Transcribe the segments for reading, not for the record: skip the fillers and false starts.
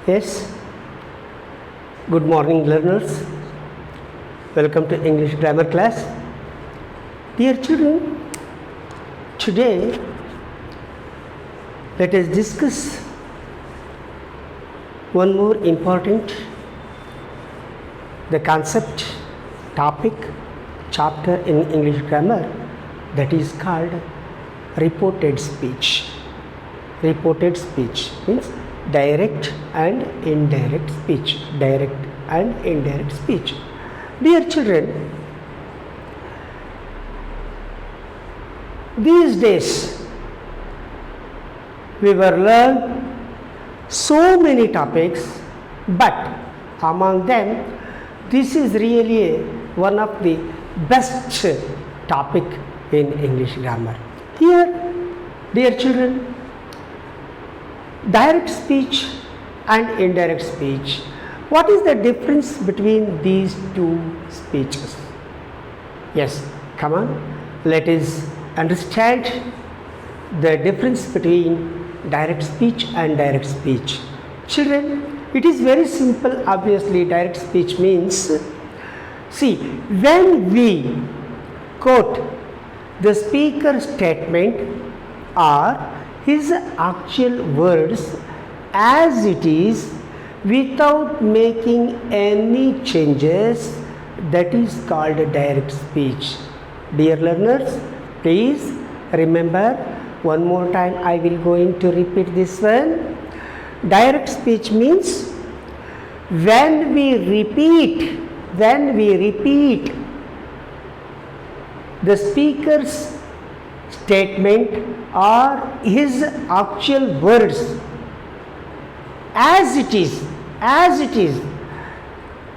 Yes, good morning learners. Welcome to English grammar class. Dear children, today let us discuss one more important the concept, topic, chapter in English grammar, that is called reported speech. Reported speech means direct and indirect speech. Direct and indirect speech. Dear children, these days we were learned so many topics, but among them this is really one of the best topic in English grammar. Here, dear children, direct speech and indirect speech. What is the difference between these two speeches? Yes, come on, let us understand the difference between direct speech and direct speech. Children, it is very simple. Obviously, direct speech means, see, when we quote the speaker's statement or his actual words as it is without making any changes, that is called direct speech. Dear learners, please remember one more time. I will going to repeat this one. Direct speech means when we repeat the speaker's statement or his actual words as it is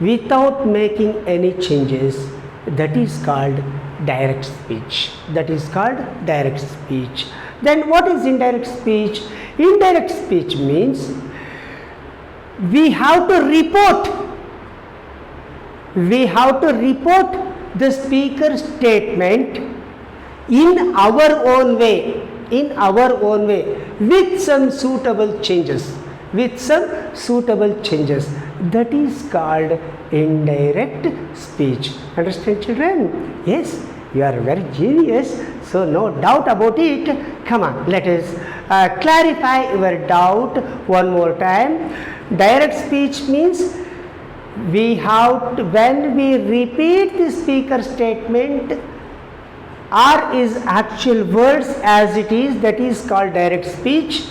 without making any changes, that is called direct speech. That is called direct speech. Then what is indirect speech? Indirect speech means we have to report the speaker's statement in our own way with some suitable changes. That is called indirect speech. Understand, children? Yes, you are very genius, so no doubt about it. Come on, let us clarify your doubt one more time. Direct speech means when we repeat the speaker's statement or his actual words as it is, that is called direct speech.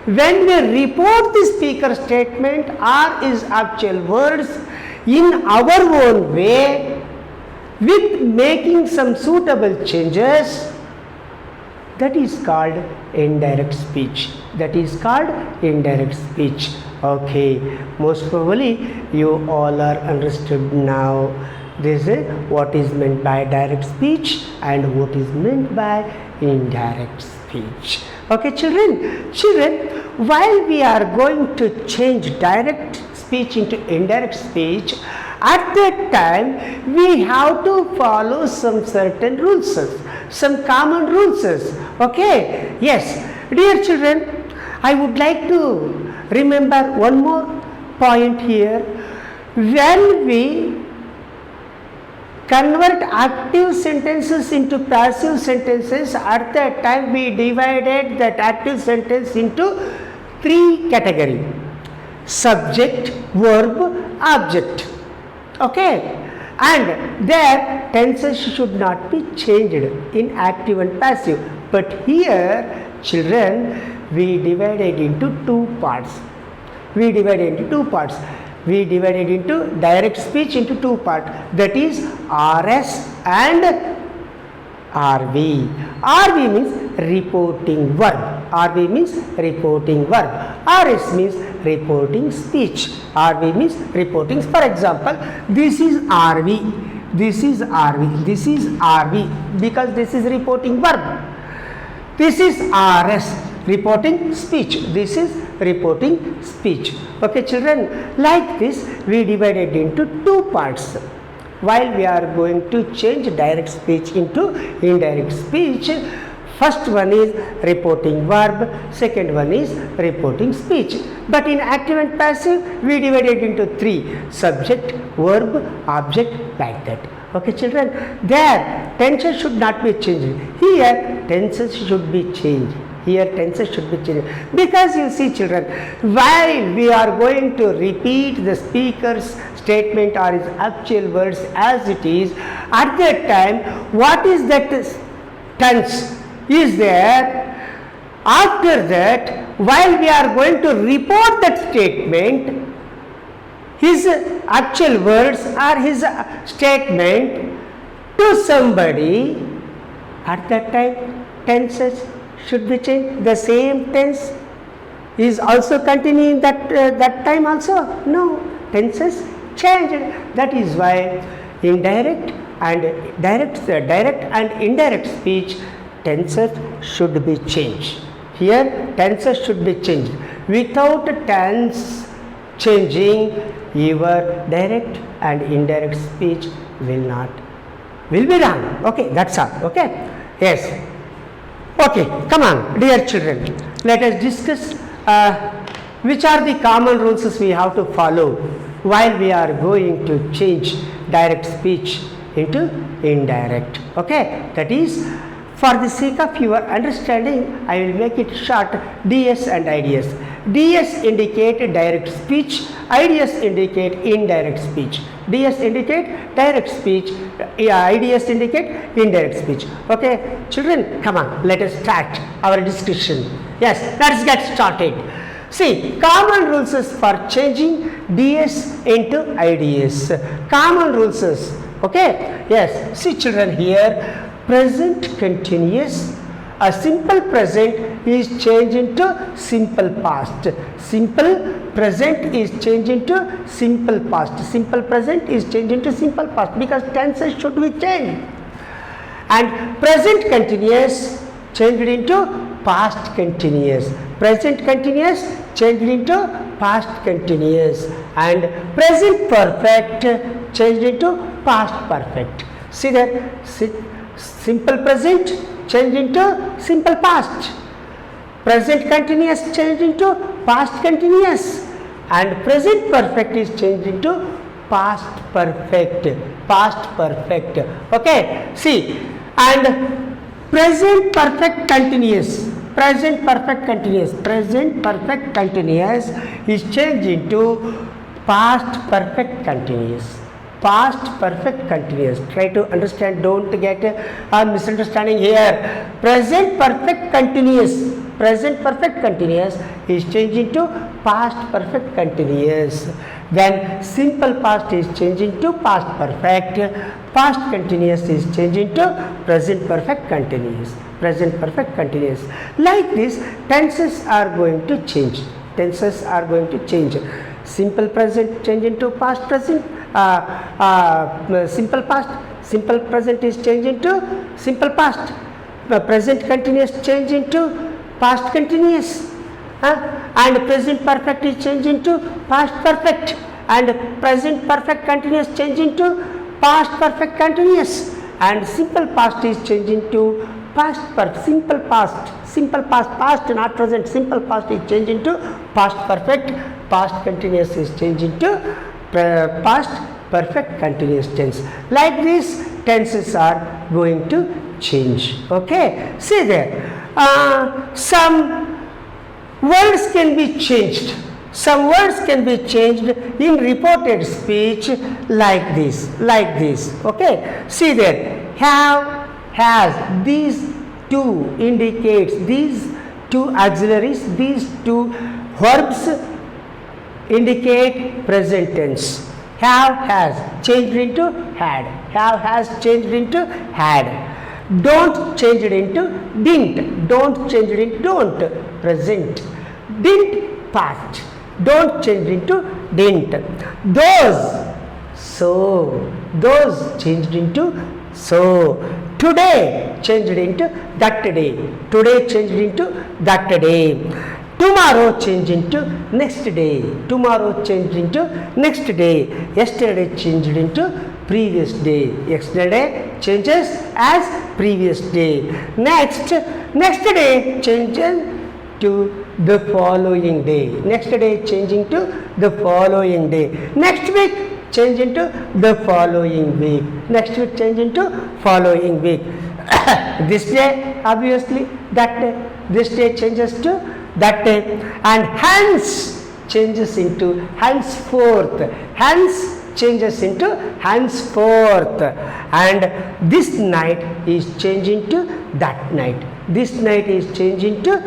When we report the speaker's statement or his actual words in our own way with making some suitable changes, that is called indirect speech. Okay, most probably you all are understood now. This is what is meant by direct speech and what is meant by indirect speech. Okay, children, while we are going to change direct speech into indirect speech, at that time we have to follow some certain rules, some common rules. Okay, yes, dear children, I would like to remember one more point here. When we convert active sentences into passive sentences, at that time we divided that active sentence into three categories: subject, verb, object. Okay, and their tenses should not be changed in active and passive. But here, children, we divided into two parts. We divided into direct speech into two parts, that is RS and RV. RV means reporting verb. RS means reporting speech. RV means reporting. For example, this is RV, this is RV because this is reporting verb. This is RS, reporting speech. This is reporting speech. Okay, children, like this we divided into two parts. While we are going to change direct speech into indirect speech, First one is reporting verb, second one is reporting speech. But in active and passive, we divide it into three: subject, verb, object, like that. Okay, children, there tenses should not be changed. Here tenses should be changed. Here tenses should be changed. Because you see, children, while we are going to repeat the speaker's statement or his actual words as it is, at that time, what is that tense is there? After that, while we are going to report that statement, his actual words or his statement to somebody, at that time tenses should be changed. The same tense is also continuing that time also? No, tenses changed. That is why indirect and direct and indirect speech tenses should be changed. Here tenses should be changed. Without tense changing, your direct and indirect speech will be done. Okay, that's all. Okay, yes. Okay, come on, dear children, let us discuss which are the common rules we have to follow while we are going to change direct speech into indirect. Okay, that is, for the sake of your understanding, I will make it short: DS and IDS. DS indicate direct speech, IDS indicate indirect speech. DS indicate direct speech, IDS indicate indirect speech. Okay, children, come on, let us start our discussion. Yes, let's get started. See, common rules for changing DS into IDS. Common rules. Okay, yes, see children, here present continuous, a simple present is changed into simple past. Simple present is changed into simple past. Simple present is changed into simple past because tenses should be changed. And present continuous changed into past continuous. Present continuous changed into past continuous. And present perfect changed into past perfect. See that? Simple present changed into simple past. Present continuous changed into past continuous. And present perfect is changed into past perfect. Past perfect. Okay. See, and present perfect continuous. Present perfect continuous. Present perfect continuous is changed into past perfect continuous. Past perfect continuous. Try to understand, don't get a misunderstanding here. Present perfect continuous. Present perfect continuous is changed into past perfect continuous. Then simple past is changed into past perfect. Past continuous is changed into present perfect continuous. Present perfect continuous. Like this, tenses are going to change. Tenses are going to change. Simple present change into past present. Simple past, simple present is changed into simple past. Present continuous change into past continuous. And present perfect is changed into past perfect. And present perfect continuous change into past perfect continuous. And simple past is changed into past perfect. Simple past, past not present. Simple past is changed into past perfect. Past continuous is changed into past perfect continuous tense. Like this, tenses are going to change. Okay, see there, some words can be changed. Some words can be changed in reported speech like this. Okay, see there, have, has, these two indicates, these two auxiliaries, these two verbs indicate present tense. Have, has changed into had. Have, has changed into had. Don't change it into didn't. Don't change it into don't. Present. Didn't, past. Don't change into didn't. Those, so. Those changed into so. Today changed into that day. Today changed into that day. Tomorrow changed into next day. Tomorrow changed into next day. Yesterday changed into previous day. Yesterday changes as previous day. Next day changes to the following day. Next day changing to the following day. Next week change into the following week. Next week change into following week. This day obviously that day. This day changes to that day, and hence changes into henceforth. Hence changes into henceforth, and this night is changing to that night. This night is changing to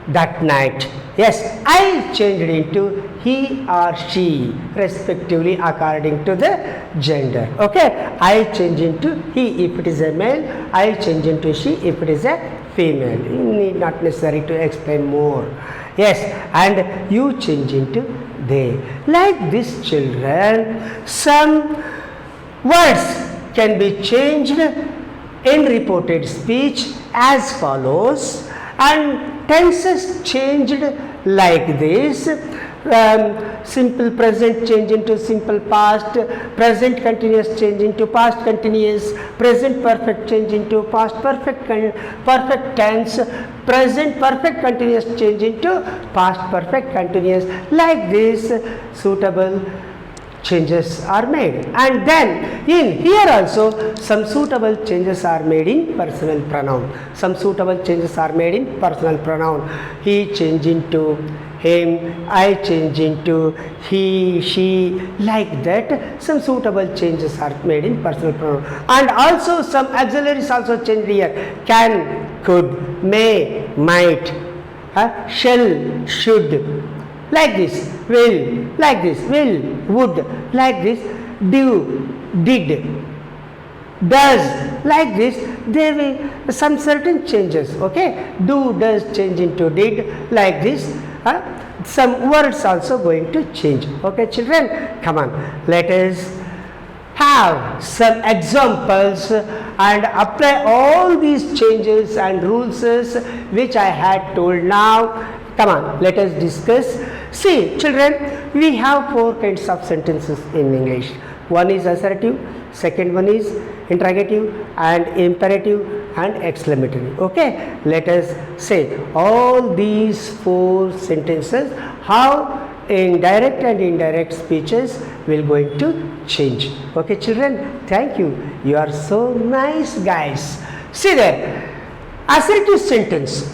that night. Yes, I changed into he or she respectively according to the gender. Okay, I change into he if it is a male, I change into she if it is a female. You need not necessary to explain more. Yes, and you change into they. Like this, children, some words can be changed in reported speech as follows, and tenses changed like this. Simple present change into simple past, present continuous change into past continuous, present perfect change into past perfect tense, present perfect continuous change into past perfect continuous. Like this, suitable changes are made. And then in here also some suitable changes are made in personal pronoun. Some suitable changes are made in personal pronoun. He change into him, I change into he, she, like that. Some suitable changes are made in personal pronoun. And also some auxiliaries also changed here. Can, could, may, might, shall, should, like this, will, like this, will, would, like this, do, did, does, like this. There will be some certain changes. Okay, do, does change into did, like this. Some words also going to change. Okay, children, come on, let us have some examples and apply all these changes and rules which I had told now. Come on, let us discuss. See, children, we have 4 kinds of sentences in English. One is assertive, second one is interrogative and imperative and exclamatory. Okay, let us say all these 4 sentences, how in direct and indirect speeches will going to change. Okay, children, thank you. You are so nice, guys. See there, assertive sentence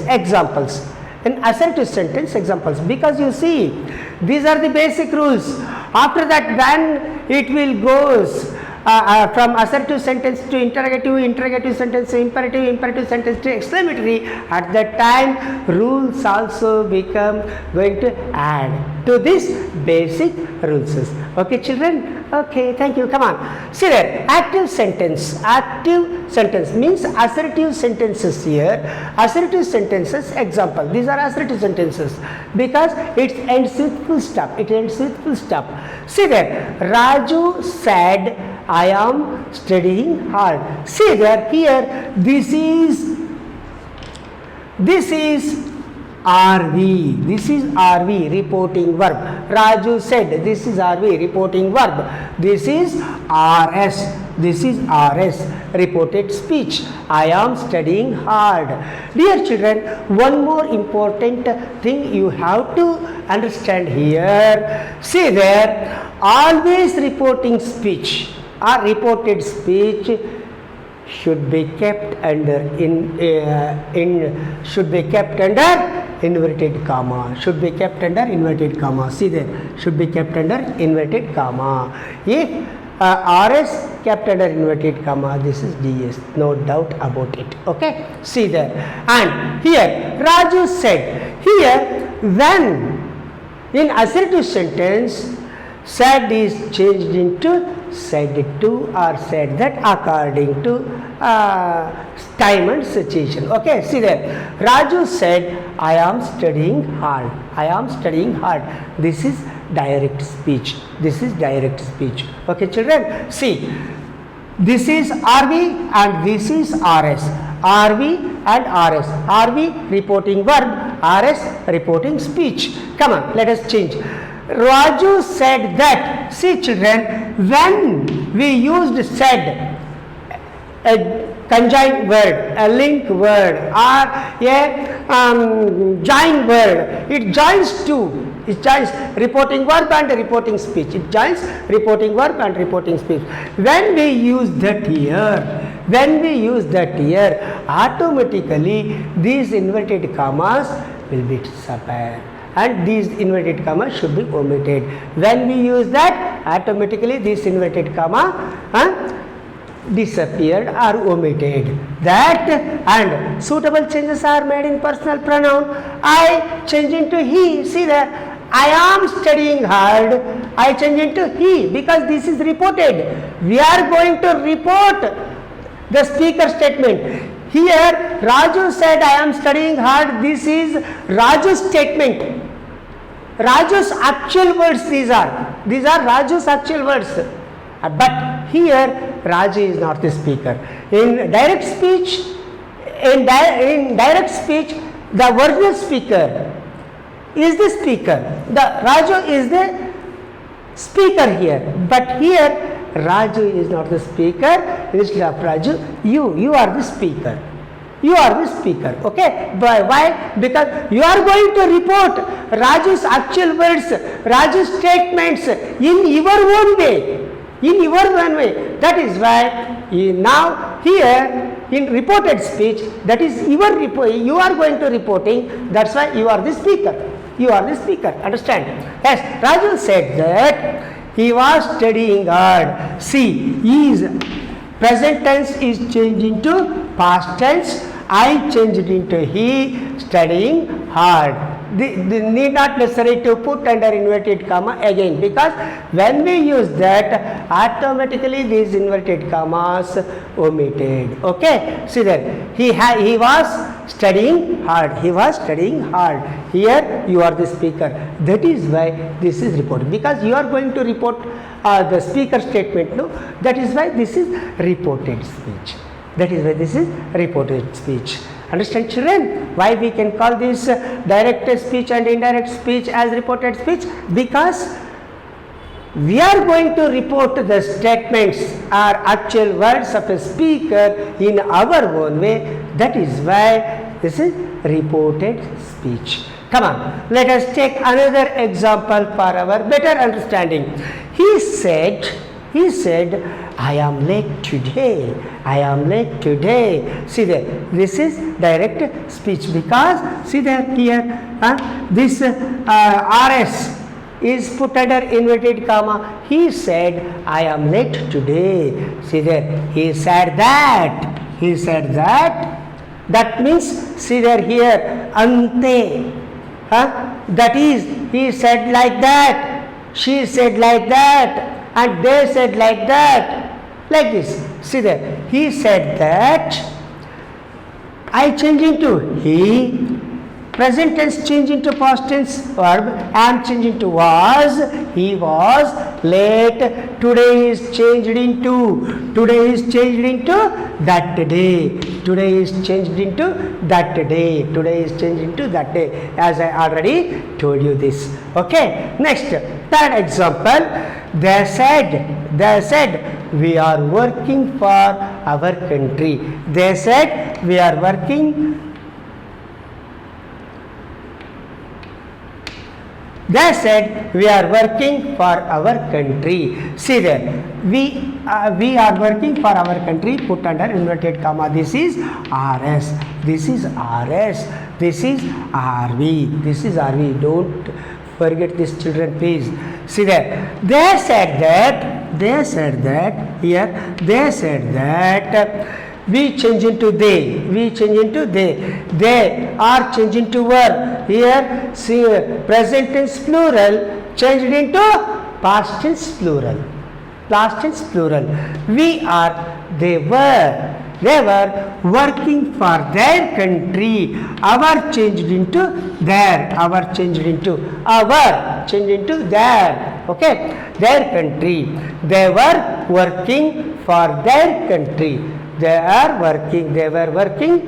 examples. In assertive sentence examples, because you see these are the basic rules. After that, when it will goes from assertive sentence to interrogative sentence to imperative sentence to exclamatory, at that time rules also become going to add to this basic rules. Okay, children? Okay, thank you. Come on. See there, active sentence means assertive sentences here. Assertive sentences example. These are assertive sentences because it ends with full stop. See there, Raju said, I am studying hard. See there, here this is RV. This is RV, reporting verb. Raju said, this is RV, reporting verb. This is RS. Reported speech. I am studying hard. Dear children, one more important thing you have to understand here. See there, always reporting speech or reported speech should be kept under inverted comma. See there, should be kept under inverted comma. If RS kept under inverted comma, this is DS, no doubt about it. Okay, see there. And here Raju said, here when in assertive sentence said is changed into said to or said that according to time and situation. Okay, see there, Raju said, I am studying hard. This is direct speech. Okay, children, see, this is RV and this is RS. RV reporting verb, RS reporting speech. Come on, let us change. Raju said that. See children, when we used said, a conjoined word, a link word, or a join word, it joins two. It joins reporting verb and reporting speech. It joins reporting verb and reporting speech. When we use that here, automatically these inverted commas will be disappear, and these inverted commas should be omitted. When we use that, automatically this inverted comma disappeared or omitted. That and suitable changes are made in personal pronoun. I change into he. See there, I am studying hard. I change into he because this is reported. We are going to report the speaker statement. Here Raju said I am studying hard. This is Raju's statement. Raju's actual words these are. These are Raju's actual words. But here Raju is not the speaker. In direct speech, the original speaker is the speaker. The Raju is the speaker here. But here Raju is not the speaker. Instead of Raju, you are the speaker. You are the speaker. Okay? Why? Because you are going to report Raju's actual words, Raju's statements in your own way. In your own way. That is why now here in reported speech, that is you are going to reporting. That's why you are the speaker. You are the speaker. Understand? Yes. Raju said that he was studying hard. See, his present tense is changed into past tense. I changed into he studying hard. They need not necessary to put under inverted comma again, because when we use that, automatically these inverted commas omitted. Okay, see there, he was studying hard. He was studying hard. Here you are the speaker. That is why this is reported, because you are going to report the speaker statement. No, that is why this is reported speech. That is why this is reported speech. Understand children, why we can call this direct speech and indirect speech as reported speech? Because we are going to report the statements or actual words of a speaker in our own way. That is why this is reported speech. Come on, let us take another example for our better understanding. He said, I am late today. I am late today. See there, this is direct speech, because see there here, this RS is put under inverted comma. He said, I am late today. See there, he said that. He said that. That means, see there here, ante. That is, he said like that. She said like that. And they said like that, like this. See there, he said that, I change into he, present tense change into past tense verb, am change into was, he was late, today is changed into that day, today is changed into that day, today is changed into that day, as I already told you this. Okay, next, third example. They said, we are working for our country. They said, we are working. They said, we are working for our country. See there, we are working for our country, put under inverted comma. This is RS. This is RS. This is RV. This is RV. Don't forget this, children, please. See there, they said that here, they said that we change into they, they are changed into were. Here, see, present tense plural changed into past tense plural. We are, they were working for their country. Our changed into their. Our changed into their. Okay, their country. They were working for their country. They were working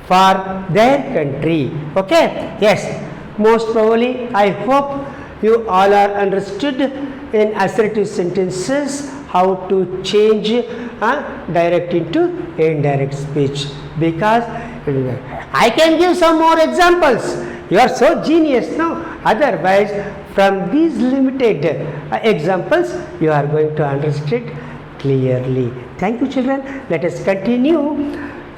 for their country. Okay, yes, most probably I hope You all are understood in assertive sentences how to change direct into indirect speech, because I can give some more examples. You are so genius now. Otherwise, from these limited examples, you are going to understand clearly. Thank you, children. Let us continue.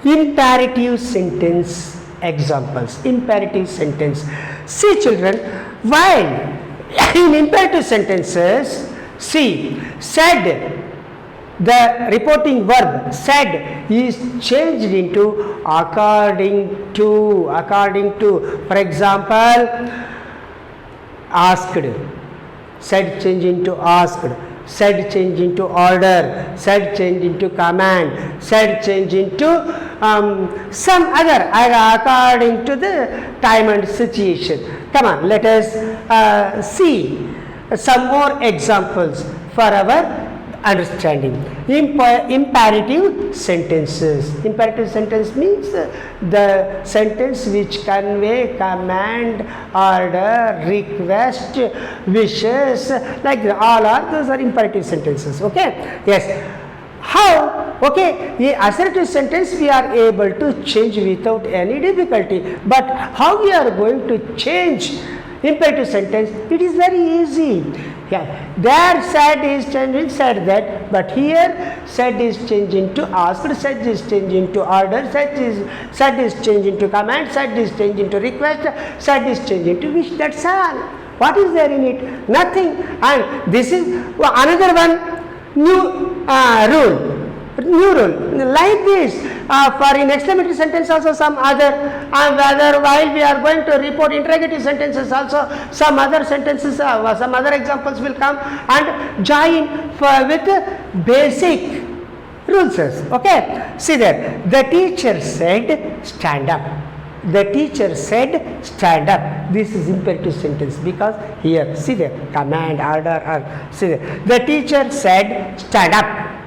Imperative sentence examples. Imperative sentence. See, children, while in imperative sentences, see, said, the reporting verb said is changed into according to. For example, asked, said change into asked, said change into order, said change into command, said change into some other according to the time and situation. Come on, let us see some more examples for our understanding. Imperative sentences. Imperative sentence means the sentence which convey command, order, request, wishes, like all are, those are imperative sentences. Okay? Yes. How? Okay, the assertive sentence we are able to change without any difficulty. But how we are going to change imperative sentence? It is very easy. Yeah. There said is changing said that, but here said is changing to asked, said is changing to order, said is changing to command, said is changing to request, said is changing to wish. That's all. What is there in it? Nothing. And this is another one new rule. New rule like this for in exclamatory sentence also some other, and whether while we are going to report interrogative sentences also some other sentences, some other examples will come and join with basic rules. Okay, see there, the teacher said stand up. The teacher said stand up. This is imperative sentence because here see there command, order, or see there, the teacher said stand up.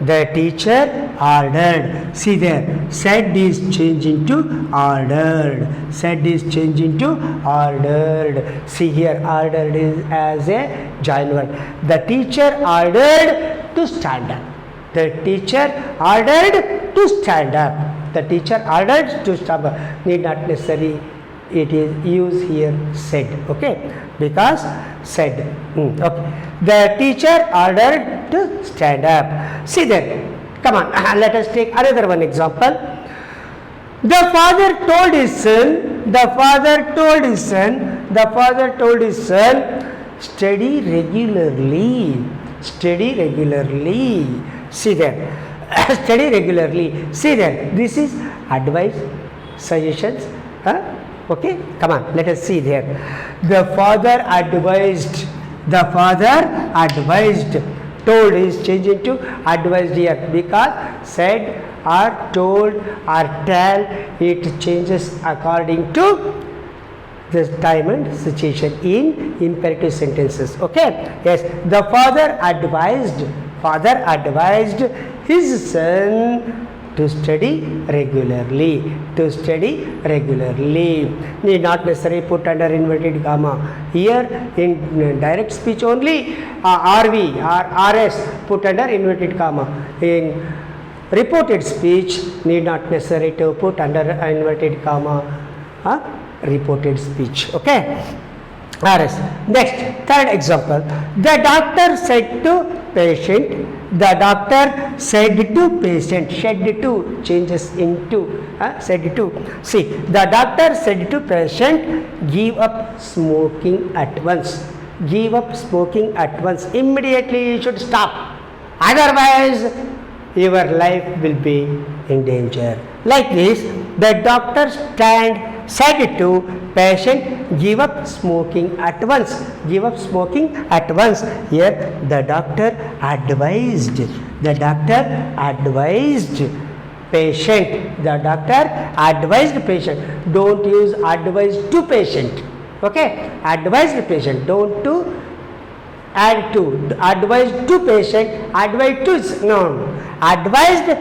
The teacher ordered. See there, said is changing to ordered. Said is changing to ordered. See here, ordered is as a join word. The teacher ordered to stand up. The teacher ordered to stand up. The teacher ordered to stand up. Need not necessary. It is used here said. Okay, because said. Okay. The teacher ordered to stand up. See there. Come on. Let us take another one example. The father told his son. The father told his son. The father told his son. Study regularly. Study regularly. See there. Study regularly. See there. This is advice, suggestions. Okay, come on, let us see there. The father advised. The father advised. Told is changing to advised here because said or told or tell, it changes according to the time and situation in imperative sentences. Okay, yes, the father advised. Father advised his son to study regularly. To study regularly. Need not necessarily put under inverted comma. Here in direct speech only RV or RS put under inverted comma. In reported speech need not necessary to put under inverted comma reported speech. Okay. RS. Next, third example. The doctor said to patient. The doctor said to patient. Said to changes into. Said to. See, the doctor said to patient, give up smoking at once. Give up smoking at once. Immediately you should stop. Otherwise, your life will be in danger. Like this, the doctor said to patient, give up smoking at once. Give up smoking at once. Here the doctor advised. The doctor advised patient. The doctor advised patient. Don't use advice to patient. Okay? Advise the patient. Don't to add to. Advise to patient. Advise to. No. Advised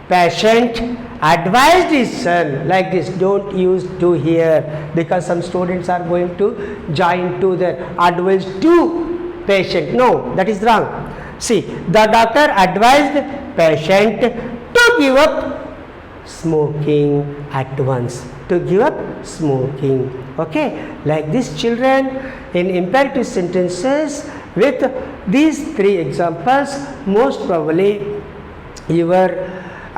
patient advised his son, like this. Don't use to here, because some students are going to join to the advice to patient. No, that is wrong. See, the doctor advised patient to give up smoking at once, to give up smoking. Okay, like this, children, in imperative sentences with these three examples, most probably your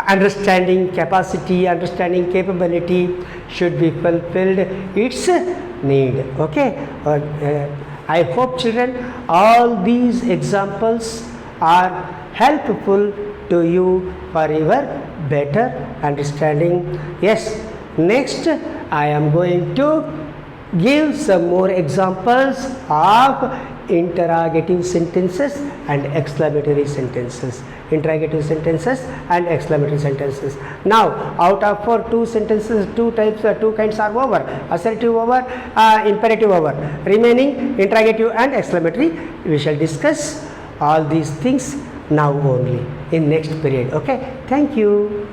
understanding capacity, understanding capability should be fulfilled its need. Okay, I hope, children, all these examples are helpful to you for your better understanding. Yes, next I am going to give some more examples of interrogative sentences and exclamatory sentences. Interrogative sentences and exclamatory sentences. Now, out of four, two sentences, two kinds are over: assertive over, imperative over. Remaining interrogative and exclamatory. We shall discuss all these things now only in next period. Okay, thank you.